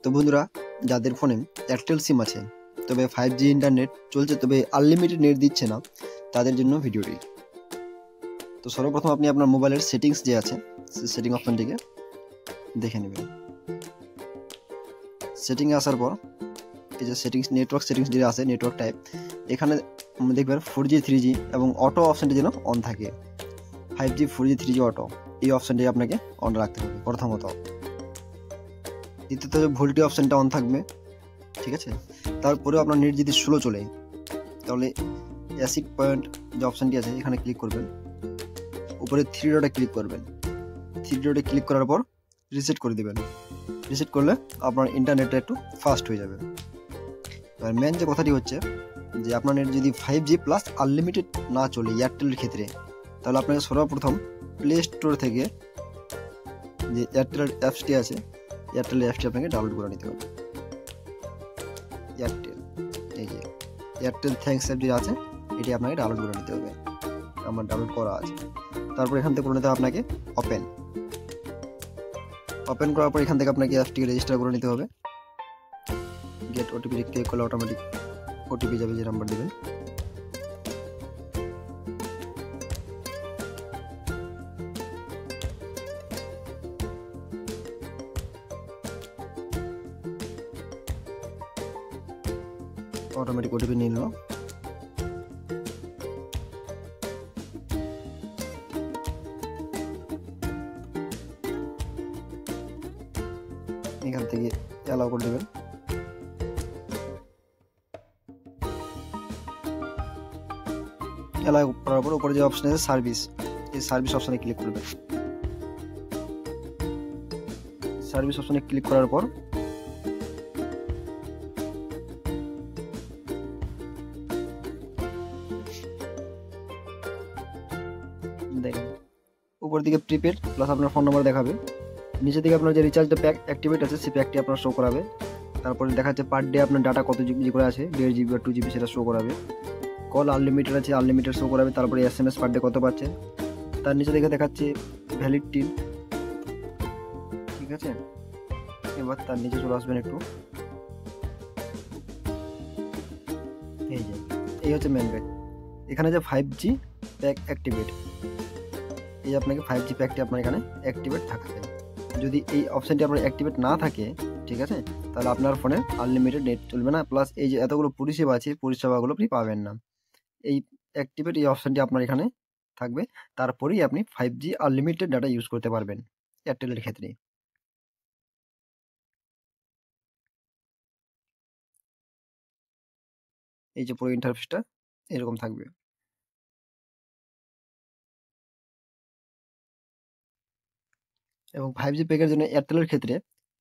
তো বন্ধুরা, যাদের ফোনে এয়ারটেল সিম আছে তবে 5G ইন্টারনেট চলছে তবে আনলিমিটেড নেট দিচ্ছে না, তাদের জন্য ভিডিওটি। তো সর্বপ্রথম আপনি আপনার মোবাইলের সেটিংস যে আছে সেটিং অপশনটিকে দেখে নেবেন। সেটিংয়ে আসার পর এই যে সেটিংস, নেটওয়ার্ক সেটিংস যেটা আছে, নেটওয়ার্ক টাইপ, এখানে দেখবেন 4G 3G এবং অটো অপশনটি যেন অন থাকে। 5G 4G 3G অটো, এই অপশনটি আপনাকে অন রাখতে হবে প্রথমত। দ্বিতীয়ত ভোল্টি অপশনটা অন থাকবে, ঠিক আছে। তারপরেও আপনার নেট যদি স্লো চলে তাহলে অ্যাসিড পয়েন্ট যে অপশনটি আছে এখানে ক্লিক করবেন, উপরে 3 ডটে ক্লিক করবেন। 3 ডটে ক্লিক করার পর রিসেট করে দিবেন। রিসেট করলে আপনার ইন্টারনেটটা একটু ফাস্ট হয়ে যাবে। আর মেন যে কথাটি হচ্ছে যে আপনার নেট যদি 5G প্লাস আনলিমিটেড না চলে এয়ারটেলের ক্ষেত্রে, তাহলে আপনাকে সর্বপ্রথম প্লে স্টোর থেকে যে এয়ারটেলের অ্যাপসটি আছে, এয়ারটেলের অ্যাপসটি আপনাকে ডাউনলোড করে নিতে হবে। এয়ারটেল, এই যে এয়ারটেল থ্যাঙ্কস অ্যাপ যেটা আছে এটি আপনাকে ডাউনলোড করে নিতে হবে। আমার ডাউনলোড করা আছে। তারপর এখান থেকে করে নিতে হবে আপনাকে ওপেন করার পর এখান থেকে আপনাকে অ্যাপসটিকে রেজিস্টার করে নিতে হবে। গেট ওটিপি ক্লিক করলে অটোমেটিক ওটিপি যাবে, যে নাম্বার দেবেন। অটোমেটিক ওটিপি নিয়ে নিল। এখান থেকে অ্যালাউ করে দেবেন। অ্যালাউ করার পর উপরে যে অপশন আছে সার্ভিস, এই সার্ভিস অপশনে ক্লিক করবেন। সার্ভিস অপশনে ক্লিক করার পর দেখেন উপর দিকে প্রিপেড প্লাস আপনার ফোন নাম্বার দেখাবে। নিচে দিকে আপনার যে রিচার্জ প্যাক অ্যাক্টিভেট আছে সেই প্যাকটি আপনার শো করাবে। তারপরে দেখা যাচ্ছে পার ডে আপনার ডাটা কত জিবি করে আছে, 1.5 GB বা 2 GB সেটা শো করাবে। কল আনলিমিটেড আছে, আনলিমিটেড শো করাবে। তারপরে SMS পার ডে কত পাচ্ছে, তার নিচে দেখে দেখাচ্ছে ভ্যালিডিটি, ঠিক আছে। এবার তার নিচে চলে আসবেন একটু, এই হচ্ছে মেন প্যাক। এখানে যে 5G প্যাক অ্যাক্টিভেট, এই আপনাকে 5G প্যাকটি আপনার এখানে অ্যাক্টিভেট থাকতে। যদি এই অপশানটি আপনার অ্যাক্টিভেট না থাকে, ঠিক আছে, তাহলে আপনার ফোনে আনলিমিটেড নেট চলবে না, প্লাস এই যে এতগুলো পরিষেবা আছে পরিষেবাগুলো আপনি পাবেন না। এই অ্যাক্টিভেট এই অপশানটি আপনার এখানে থাকবে, তারপরেই আপনি 5G আনলিমিটেড ডাটা ইউজ করতে পারবেন এয়ারটেলের ক্ষেত্রে। এই যে পুরো ইন্টারফেসটা এরকম থাকবে। এবং 5G প্যাকের জন্য এয়ারটেলের ক্ষেত্রে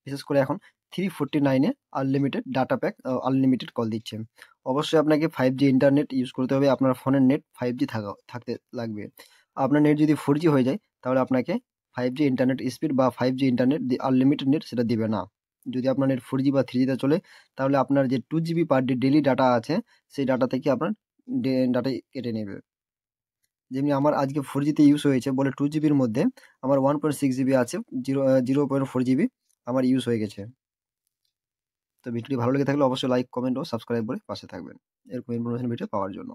বিশেষ করে এখন 349-এ unlimited data pack, unlimited call দিচ্ছে। অবশ্যই আপনাকে 5G ইন্টারনেট ইউজ করতে হবে, আপনার ফোনের নেট 5G থাকতে লাগবে। আপনার নেট যদি 4G হয়ে যায় তাহলে আপনাকে 5G ইন্টারনেট স্পিড বা 5G ইন্টারনেট আনলিমিটেড নেট সেটা দিবে না। যদি আপনার নেট 4G বা 3Gতে চলে তাহলে আপনার যে 2 GB per day daily data আছে সেই ডাটা থেকে আপনার ডাটা কেটে নেবে। যেমনি আমার আজকে 4Gতে ইউজ হয়েছে বলে 2 GBর মধ্যে আমার 1.6 GB আছে, 0.4 GB আমার ইউজ হয়ে গেছে। তো ভিডিওটি ভালো লেগে থাকলে অবশ্যই লাইক, কমেন্ট ও সাবস্ক্রাইব করে পাশে থাকবেন এরকম ইনফরমেশন ভিডিও পাওয়ার জন্য।